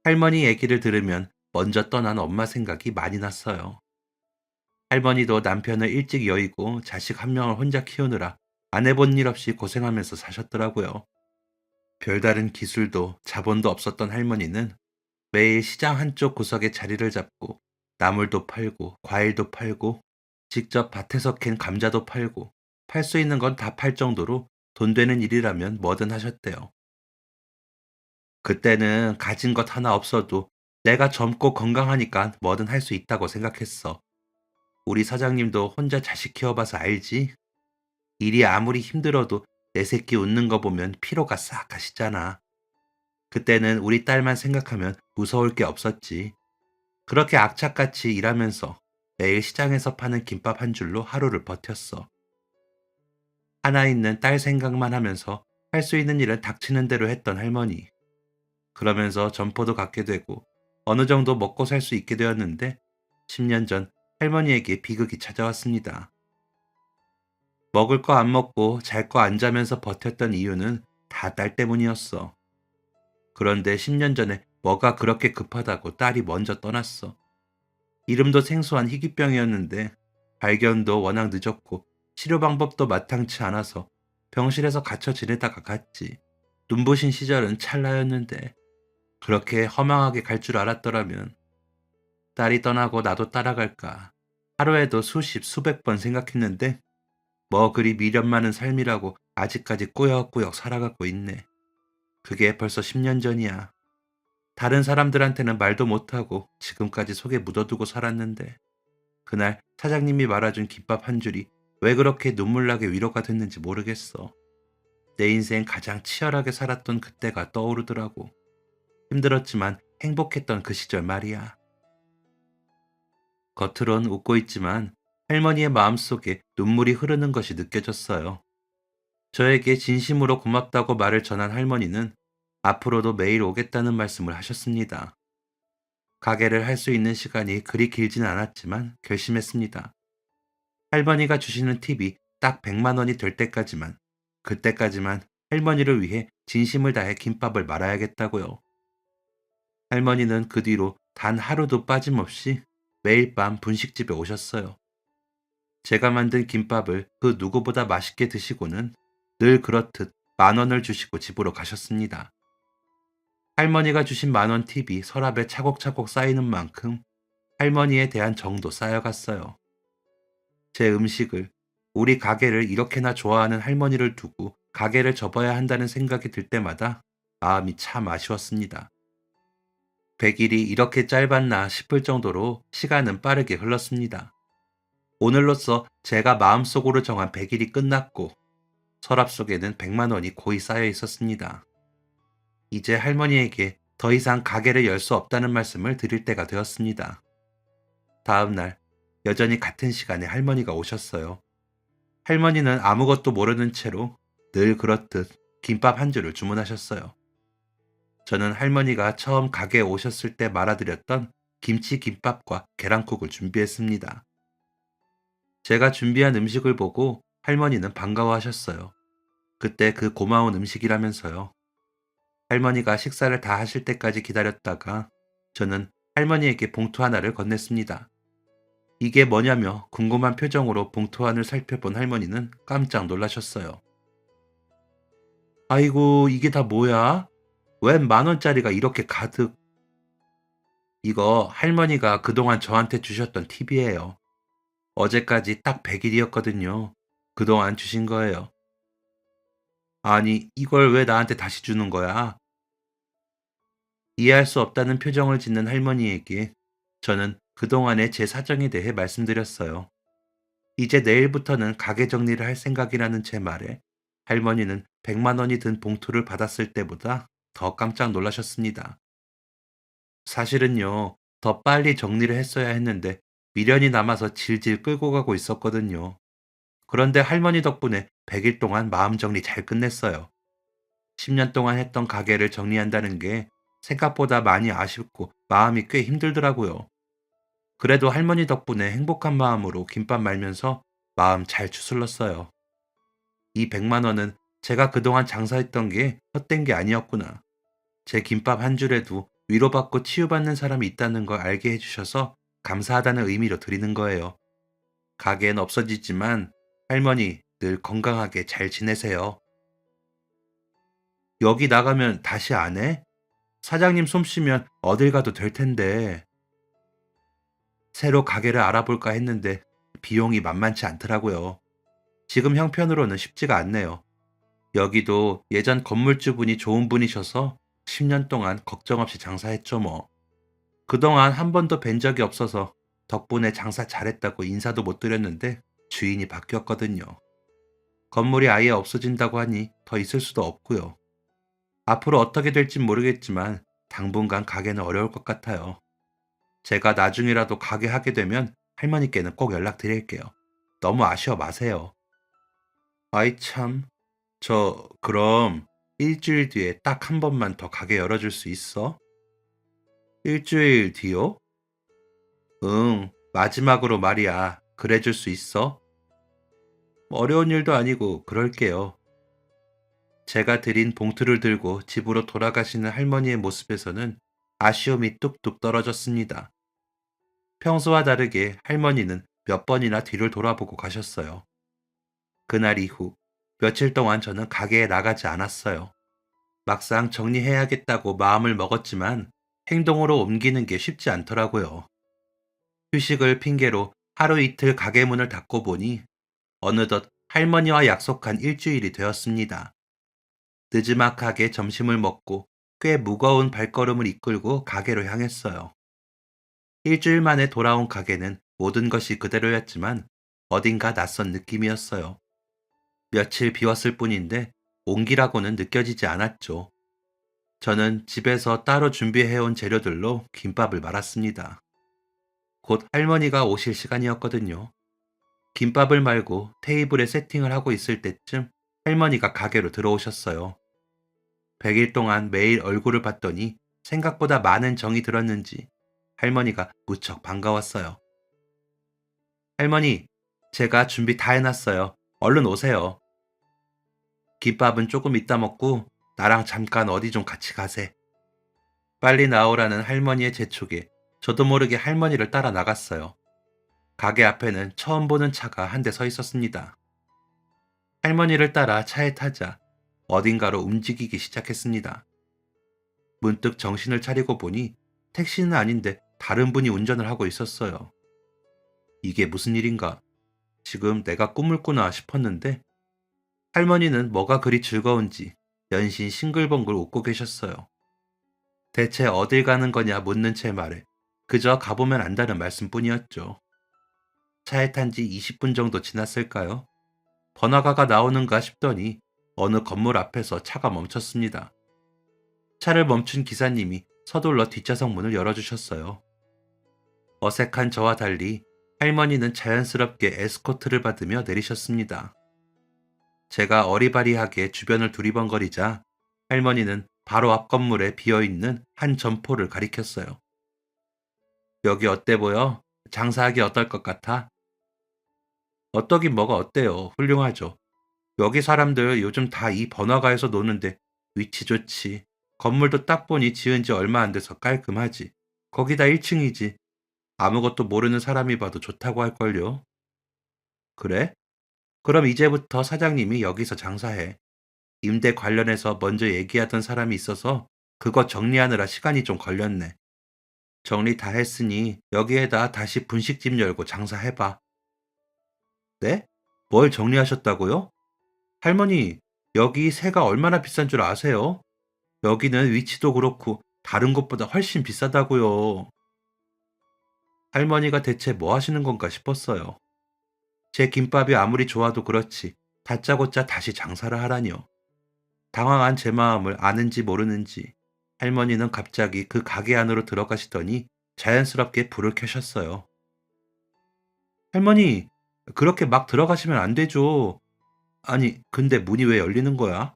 할머니 얘기를 들으면 먼저 떠난 엄마 생각이 많이 났어요. 할머니도 남편을 일찍 여의고 자식 한 명을 혼자 키우느라 안 해본 일 없이 고생하면서 사셨더라고요. 별다른 기술도 자본도 없었던 할머니는 매일 시장 한쪽 구석에 자리를 잡고 나물도 팔고 과일도 팔고 직접 밭에서 캔 감자도 팔고 팔 수 있는 건 다 팔 정도로 돈 되는 일이라면 뭐든 하셨대요. 그때는 가진 것 하나 없어도 내가 젊고 건강하니까 뭐든 할 수 있다고 생각했어. 우리 사장님도 혼자 자식 키워봐서 알지? 일이 아무리 힘들어도 내 새끼 웃는 거 보면 피로가 싹 가시잖아. 그때는 우리 딸만 생각하면 무서울 게 없었지. 그렇게 악착같이 일하면서 매일 시장에서 파는 김밥 한 줄로 하루를 버텼어. 하나 있는 딸 생각만 하면서 할 수 있는 일은 닥치는 대로 했던 할머니. 그러면서 점포도 갖게 되고 어느 정도 먹고 살 수 있게 되었는데 10년 전 할머니에게 비극이 찾아왔습니다. 먹을 거 안 먹고 잘 거 안 자면서 버텼던 이유는 다 딸 때문이었어. 그런데 10년 전에 뭐가 그렇게 급하다고 딸이 먼저 떠났어. 이름도 생소한 희귀병이었는데 발견도 워낙 늦었고 치료 방법도 마땅치 않아서 병실에서 갇혀 지내다가 갔지. 눈부신 시절은 찰나였는데 그렇게 허망하게 갈 줄 알았더라면 딸이 떠나고 나도 따라갈까. 하루에도 수십 수백 번 생각했는데 뭐 그리 미련 많은 삶이라고 아직까지 꾸역꾸역 살아가고 있네. 그게 벌써 10년 전이야. 다른 사람들한테는 말도 못하고 지금까지 속에 묻어두고 살았는데 그날 사장님이 말아준 김밥 한 줄이 왜 그렇게 눈물나게 위로가 됐는지 모르겠어. 내 인생 가장 치열하게 살았던 그때가 떠오르더라고. 힘들었지만 행복했던 그 시절 말이야. 겉으론 웃고 있지만 할머니의 마음속에 눈물이 흐르는 것이 느껴졌어요. 저에게 진심으로 고맙다고 말을 전한 할머니는 앞으로도 매일 오겠다는 말씀을 하셨습니다. 가게를 할 수 있는 시간이 그리 길지는 않았지만 결심했습니다. 할머니가 주시는 팁이 딱 100만 원이 될 때까지만, 그때까지만 할머니를 위해 진심을 다해 김밥을 말아야겠다고요. 할머니는 그 뒤로 단 하루도 빠짐없이 매일 밤 분식집에 오셨어요. 제가 만든 김밥을 그 누구보다 맛있게 드시고는 늘 그렇듯 10,000원을 주시고 집으로 가셨습니다. 할머니가 주신 10,000원 팁이 서랍에 차곡차곡 쌓이는 만큼 할머니에 대한 정도 쌓여갔어요. 제 음식을, 우리 가게를 이렇게나 좋아하는 할머니를 두고 가게를 접어야 한다는 생각이 들 때마다 마음이 참 아쉬웠습니다. 100일이 이렇게 짧았나 싶을 정도로 시간은 빠르게 흘렀습니다. 오늘로써 제가 마음속으로 정한 100일이 끝났고 서랍 속에는 100만 원이 고이 쌓여 있었습니다. 이제 할머니에게 더 이상 가게를 열 수 없다는 말씀을 드릴 때가 되었습니다. 다음 날 여전히 같은 시간에 할머니가 오셨어요. 할머니는 아무것도 모르는 채로 늘 그렇듯 김밥 한 줄을 주문하셨어요. 저는 할머니가 처음 가게에 오셨을 때 말아드렸던 김치김밥과 계란국을 준비했습니다. 제가 준비한 음식을 보고 할머니는 반가워하셨어요. 그때 그 고마운 음식이라면서요. 할머니가 식사를 다 하실 때까지 기다렸다가 저는 할머니에게 봉투 하나를 건넸습니다. 이게 뭐냐며 궁금한 표정으로 봉투 안을 살펴본 할머니는 깜짝 놀라셨어요. 아이고, 이게 다 뭐야? 웬 10,000원짜리가 이렇게 가득. 이거 할머니가 그동안 저한테 주셨던 팁이에요. 어제까지 딱 100일이었거든요. 그동안 주신 거예요. 아니, 이걸 왜 나한테 다시 주는 거야? 이해할 수 없다는 표정을 짓는 할머니에게 저는 그동안의 제 사정에 대해 말씀드렸어요. 이제 내일부터는 가게 정리를 할 생각이라는 제 말에 할머니는 100만 원이 든 봉투를 받았을 때보다 더 깜짝 놀라셨습니다. 사실은요, 더 빨리 정리를 했어야 했는데 미련이 남아서 질질 끌고 가고 있었거든요. 그런데 할머니 덕분에 100일 동안 마음 정리 잘 끝냈어요. 10년 동안 했던 가게를 정리한다는 게 생각보다 많이 아쉽고 마음이 꽤 힘들더라고요. 그래도 할머니 덕분에 행복한 마음으로 김밥 말면서 마음 잘 추슬렀어요. 이 100만 원은 제가 그동안 장사했던 게 헛된 게 아니었구나. 제 김밥 한 줄에도 위로받고 치유받는 사람이 있다는 걸 알게 해주셔서 감사하다는 의미로 드리는 거예요. 가게는 없어지지만 할머니 늘 건강하게 잘 지내세요. 여기 나가면 다시 안 해? 사장님 솜씨면 어딜 가도 될 텐데. 새로 가게를 알아볼까 했는데 비용이 만만치 않더라고요. 지금 형편으로는 쉽지가 않네요. 여기도 예전 건물주분이 좋은 분이셔서 10년 동안 걱정 없이 장사했죠 뭐. 그동안 한 번도 뵌 적이 없어서 덕분에 장사 잘했다고 인사도 못 드렸는데 주인이 바뀌었거든요. 건물이 아예 없어진다고 하니 더 있을 수도 없고요. 앞으로 어떻게 될진 모르겠지만 당분간 가게는 어려울 것 같아요. 제가 나중이라도 가게 하게 되면 할머니께는 꼭 연락드릴게요. 너무 아쉬워 마세요. 아이 참. 그럼 일주일 뒤에 딱 한 번만 더 가게 열어줄 수 있어? 일주일 뒤요? 응, 마지막으로 말이야. 그래줄 수 있어? 어려운 일도 아니고 그럴게요. 제가 드린 봉투를 들고 집으로 돌아가시는 할머니의 모습에서는 아쉬움이 뚝뚝 떨어졌습니다. 평소와 다르게 할머니는 몇 번이나 뒤를 돌아보고 가셨어요. 그날 이후 며칠 동안 저는 가게에 나가지 않았어요. 막상 정리해야겠다고 마음을 먹었지만 행동으로 옮기는 게 쉽지 않더라고요. 휴식을 핑계로 하루 이틀 가게 문을 닫고 보니 어느덧 할머니와 약속한 일주일이 되었습니다. 느지막하게 점심을 먹고 꽤 무거운 발걸음을 이끌고 가게로 향했어요. 일주일 만에 돌아온 가게는 모든 것이 그대로였지만 어딘가 낯선 느낌이었어요. 며칠 비웠을 뿐인데 온기라고는 느껴지지 않았죠. 저는 집에서 따로 준비해온 재료들로 김밥을 말았습니다. 곧 할머니가 오실 시간이었거든요. 김밥을 말고 테이블에 세팅을 하고 있을 때쯤 할머니가 가게로 들어오셨어요. 100일 동안 매일 얼굴을 봤더니 생각보다 많은 정이 들었는지 할머니가 무척 반가웠어요. 할머니, 제가 준비 다 해놨어요. 얼른 오세요. 김밥은 조금 이따 먹고 나랑 잠깐 어디 좀 같이 가세. 빨리 나오라는 할머니의 재촉에 저도 모르게 할머니를 따라 나갔어요. 가게 앞에는 처음 보는 차가 한 대 서 있었습니다. 할머니를 따라 차에 타자 어딘가로 움직이기 시작했습니다. 문득 정신을 차리고 보니 택시는 아닌데 다른 분이 운전을 하고 있었어요. 이게 무슨 일인가? 지금 내가 꿈을 꾸나 싶었는데 할머니는 뭐가 그리 즐거운지 연신 싱글벙글 웃고 계셨어요. 대체 어딜 가는 거냐 묻는 제 말에 그저 가보면 안다는 말씀뿐이었죠. 차에 탄 지 20분 정도 지났을까요? 번화가가 나오는가 싶더니 어느 건물 앞에서 차가 멈췄습니다. 차를 멈춘 기사님이 서둘러 뒷좌석 문을 열어주셨어요. 어색한 저와 달리 할머니는 자연스럽게 에스코트를 받으며 내리셨습니다. 제가 어리바리하게 주변을 두리번거리자 할머니는 바로 앞 건물에 비어있는 한 점포를 가리켰어요. 여기 어때 보여? 장사하기 어떨 것 같아? 어떠긴 뭐가 어때요? 훌륭하죠. 여기 사람들 요즘 다 이 번화가에서 노는데 위치 좋지. 건물도 딱 보니 지은 지 얼마 안 돼서 깔끔하지. 거기다 1층이지. 아무것도 모르는 사람이 봐도 좋다고 할걸요. 그래? 그럼 이제부터 사장님이 여기서 장사해. 임대 관련해서 먼저 얘기하던 사람이 있어서 그거 정리하느라 시간이 좀 걸렸네. 정리 다 했으니 여기에다 다시 분식집 열고 장사해봐. 네? 뭘 정리하셨다고요? 할머니, 여기 새가 얼마나 비싼 줄 아세요? 여기는 위치도 그렇고 다른 곳보다 훨씬 비싸다고요. 할머니가 대체 뭐 하시는 건가 싶었어요. 제 김밥이 아무리 좋아도 그렇지 다짜고짜 다시 장사를 하라니요. 당황한 제 마음을 아는지 모르는지 할머니는 갑자기 그 가게 안으로 들어가시더니 자연스럽게 불을 켜셨어요. 할머니, 그렇게 막 들어가시면 안 되죠. 아니, 근데 문이 왜 열리는 거야?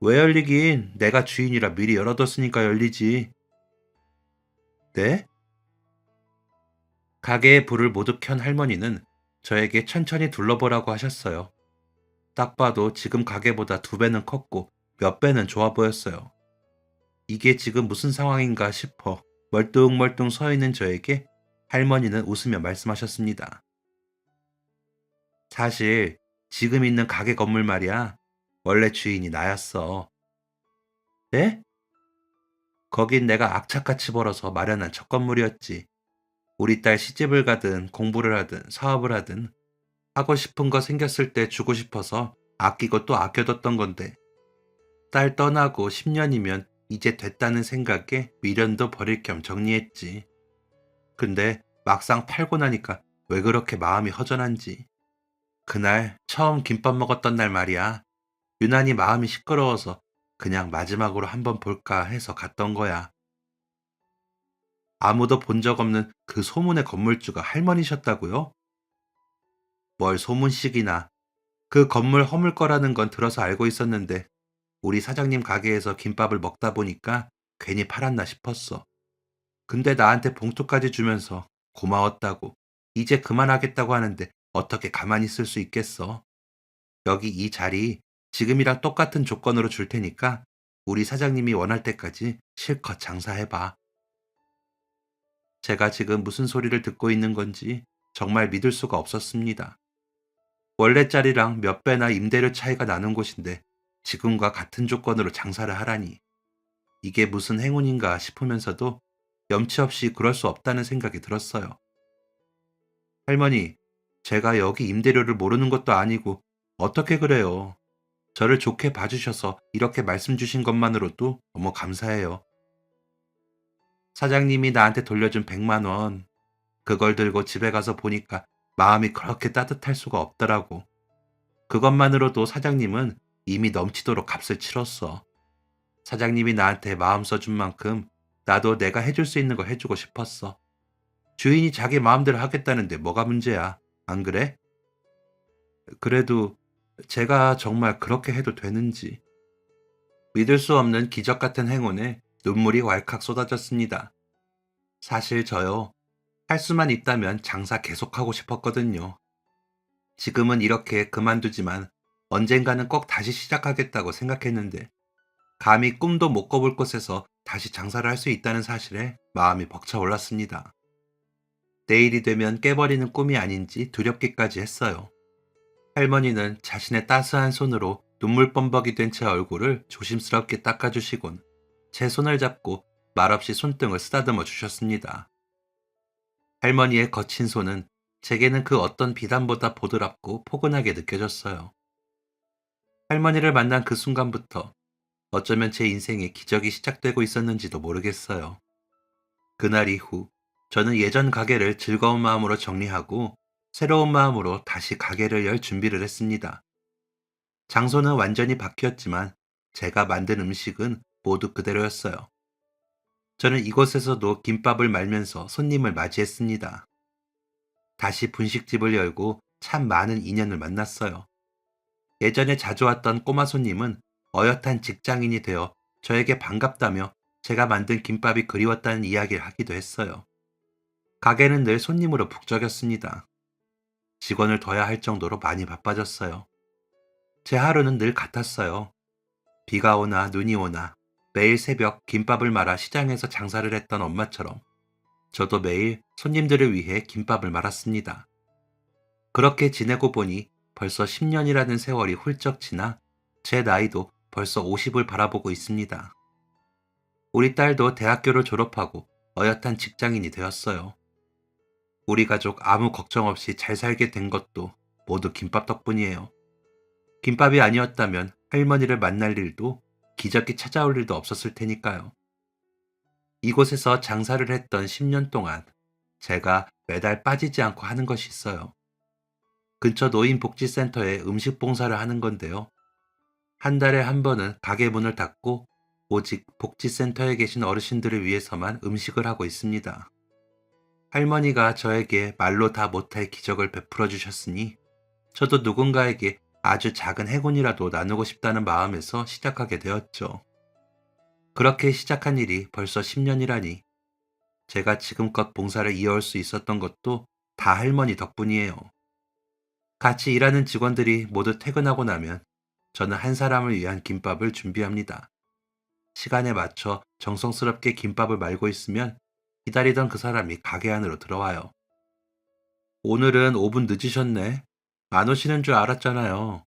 왜 열리긴 내가 주인이라 미리 열어뒀으니까 열리지. 네? 가게의 불을 모두 켠 할머니는 저에게 천천히 둘러보라고 하셨어요. 딱 봐도 지금 가게보다 2배는 컸고 몇 배는 좋아 보였어요. 이게 지금 무슨 상황인가 싶어 멀뚱멀뚱 서 있는 저에게 할머니는 웃으며 말씀하셨습니다. 사실 지금 있는 가게 건물 말이야. 원래 주인이 나였어. 네? 거긴 내가 악착같이 벌어서 마련한 첫 건물이었지. 우리 딸 시집을 가든 공부를 하든 사업을 하든 하고 싶은 거 생겼을 때 주고 싶어서 아끼고 또 아껴뒀던 건데 딸 떠나고 10년이면 이제 됐다는 생각에 미련도 버릴 겸 정리했지. 근데 막상 팔고 나니까 왜 그렇게 마음이 허전한지. 그날 처음 김밥 먹었던 날 말이야. 유난히 마음이 시끄러워서 그냥 마지막으로 한번 볼까 해서 갔던 거야. 아무도 본 적 없는 그 소문의 건물주가 할머니셨다고요? 뭘 소문씩이나. 그 건물 허물 거라는 건 들어서 알고 있었는데 우리 사장님 가게에서 김밥을 먹다 보니까 괜히 팔았나 싶었어. 근데 나한테 봉투까지 주면서 고마웠다고 이제 그만하겠다고 하는데 어떻게 가만히 있을 수 있겠어? 여기 이 자리 지금이랑 똑같은 조건으로 줄 테니까 우리 사장님이 원할 때까지 실컷 장사해봐. 제가 지금 무슨 소리를 듣고 있는 건지 정말 믿을 수가 없었습니다. 원래 자리랑 몇 배나 임대료 차이가 나는 곳인데 지금과 같은 조건으로 장사를 하라니. 이게 무슨 행운인가 싶으면서도 염치 없이 그럴 수 없다는 생각이 들었어요. 할머니, 제가 여기 임대료를 모르는 것도 아니고 어떻게 그래요? 저를 좋게 봐주셔서 이렇게 말씀 주신 것만으로도 너무 감사해요. 사장님이 나한테 돌려준 100만 원, 그걸 들고 집에 가서 보니까 마음이 그렇게 따뜻할 수가 없더라고. 그것만으로도 사장님은 이미 넘치도록 값을 치렀어. 사장님이 나한테 마음 써준 만큼 나도 내가 해줄 수 있는 거 해주고 싶었어. 주인이 자기 마음대로 하겠다는데 뭐가 문제야. 안 그래? 그래도 제가 정말 그렇게 해도 되는지. 믿을 수 없는 기적 같은 행운에 눈물이 왈칵 쏟아졌습니다. 사실 저요, 할 수만 있다면 장사 계속하고 싶었거든요. 지금은 이렇게 그만두지만 언젠가는 꼭 다시 시작하겠다고 생각했는데 감히 꿈도 못 꿔볼 곳에서 다시 장사를 할 수 있다는 사실에 마음이 벅차올랐습니다. 내일이 되면 깨버리는 꿈이 아닌지 두렵기까지 했어요. 할머니는 자신의 따스한 손으로 눈물 범벅이 된 제 얼굴을 조심스럽게 닦아주시곤 제 손을 잡고 말없이 손등을 쓰다듬어 주셨습니다. 할머니의 거친 손은 제게는 그 어떤 비단보다 보드랍고 포근하게 느껴졌어요. 할머니를 만난 그 순간부터 어쩌면 제 인생에 기적이 시작되고 있었는지도 모르겠어요. 그날 이후 저는 예전 가게를 즐거운 마음으로 정리하고 새로운 마음으로 다시 가게를 열 준비를 했습니다. 장소는 완전히 바뀌었지만 제가 만든 음식은 모두 그대로였어요. 저는 이곳에서도 김밥을 말면서 손님을 맞이했습니다. 다시 분식집을 열고 참 많은 인연을 만났어요. 예전에 자주 왔던 꼬마 손님은 어엿한 직장인이 되어 저에게 반갑다며 제가 만든 김밥이 그리웠다는 이야기를 하기도 했어요. 가게는 늘 손님으로 북적였습니다. 직원을 둬야 할 정도로 많이 바빠졌어요. 제 하루는 늘 같았어요. 비가 오나 눈이 오나 매일 새벽 김밥을 말아 시장에서 장사를 했던 엄마처럼 저도 매일 손님들을 위해 김밥을 말았습니다. 그렇게 지내고 보니 벌써 10년이라는 세월이 훌쩍 지나 제 나이도 벌써 50을 바라보고 있습니다. 우리 딸도 대학교를 졸업하고 어엿한 직장인이 되었어요. 우리 가족 아무 걱정 없이 잘 살게 된 것도 모두 김밥 덕분이에요. 김밥이 아니었다면 할머니를 만날 일도 기적이 찾아올 일도 없었을 테니까요. 이곳에서 장사를 했던 10년 동안 제가 매달 빠지지 않고 하는 것이 있어요. 근처 노인복지센터에 음식 봉사를 하는 건데요. 한 달에 한 번은 가게 문을 닫고 오직 복지센터에 계신 어르신들을 위해서만 음식을 하고 있습니다. 할머니가 저에게 말로 다 못할 기적을 베풀어 주셨으니 저도 누군가에게 아주 작은 행운이라도 나누고 싶다는 마음에서 시작하게 되었죠. 그렇게 시작한 일이 벌써 10년이라니 제가 지금껏 봉사를 이어올 수 있었던 것도 다 할머니 덕분이에요. 같이 일하는 직원들이 모두 퇴근하고 나면 저는 한 사람을 위한 김밥을 준비합니다. 시간에 맞춰 정성스럽게 김밥을 말고 있으면 기다리던 그 사람이 가게 안으로 들어와요. 오늘은 5분 늦으셨네. 안 오시는 줄 알았잖아요.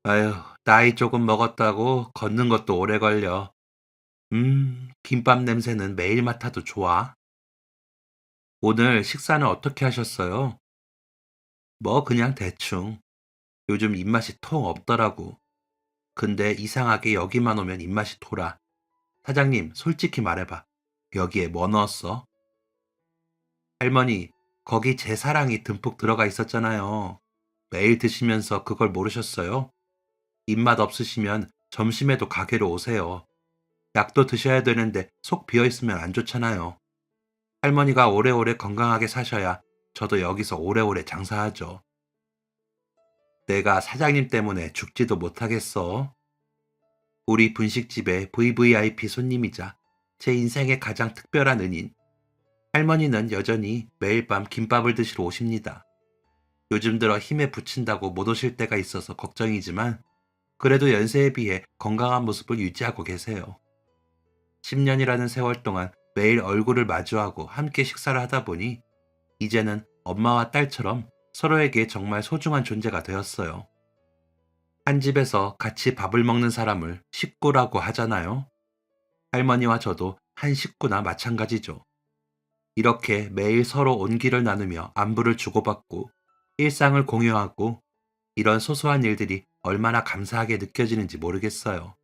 아휴, 나이 조금 먹었다고 걷는 것도 오래 걸려. 김밥 냄새는 매일 맡아도 좋아. 오늘 식사는 어떻게 하셨어요? 뭐 그냥 대충. 요즘 입맛이 통 없더라고. 근데 이상하게 여기만 오면 입맛이 돌아. 사장님, 솔직히 말해봐. 여기에 뭐 넣었어? 할머니, 거기 제 사랑이 듬뿍 들어가 있었잖아요. 매일 드시면서 그걸 모르셨어요? 입맛 없으시면 점심에도 가게로 오세요. 약도 드셔야 되는데 속 비어 있으면 안 좋잖아요. 할머니가 오래오래 건강하게 사셔야 저도 여기서 오래오래 장사하죠. 내가 사장님 때문에 죽지도 못하겠어. 우리 분식집의 VVIP 손님이자 제 인생의 가장 특별한 은인. 할머니는 여전히 매일 밤 김밥을 드시러 오십니다. 요즘 들어 힘에 부친다고 못 오실 때가 있어서 걱정이지만 그래도 연세에 비해 건강한 모습을 유지하고 계세요. 10년이라는 세월 동안 매일 얼굴을 마주하고 함께 식사를 하다 보니 이제는 엄마와 딸처럼 서로에게 정말 소중한 존재가 되었어요. 한 집에서 같이 밥을 먹는 사람을 식구라고 하잖아요. 할머니와 저도 한 식구나 마찬가지죠. 이렇게 매일 서로 온기를 나누며 안부를 주고받고 일상을 공유하고 이런 소소한 일들이 얼마나 감사하게 느껴지는지 모르겠어요.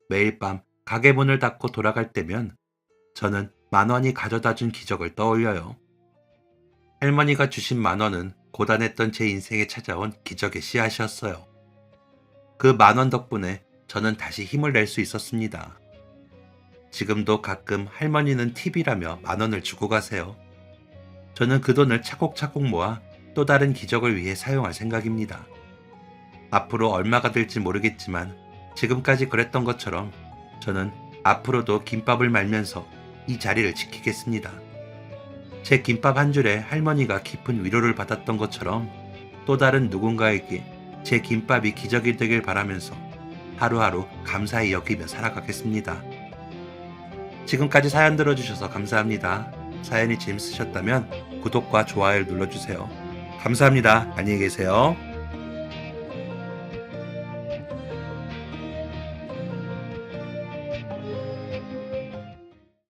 매일 밤 가게 문을 닫고 돌아갈 때면 저는 10,000원이 가져다 준 기적을 떠올려요. 할머니가 주신 10,000원은 고단했던 제 인생에 찾아온 기적의 씨앗이었어요. 그 10,000원 덕분에 저는 다시 힘을 낼 수 있었습니다. 지금도 가끔 할머니는 팁이라며 10,000원을 주고 가세요. 저는 그 돈을 차곡차곡 모아 또 다른 기적을 위해 사용할 생각입니다. 앞으로 얼마가 될지 모르겠지만 지금까지 그랬던 것처럼 저는 앞으로도 김밥을 말면서 이 자리를 지키겠습니다. 제 김밥 한 줄에 할머니가 깊은 위로를 받았던 것처럼 또 다른 누군가에게 제 김밥이 기적이 되길 바라면서 하루하루 감사히 여기며 살아가겠습니다. 지금까지 사연 들어주셔서 감사합니다. 사연이 재밌으셨다면 구독과 좋아요를 눌러주세요. 감사합니다. 안녕히 계세요.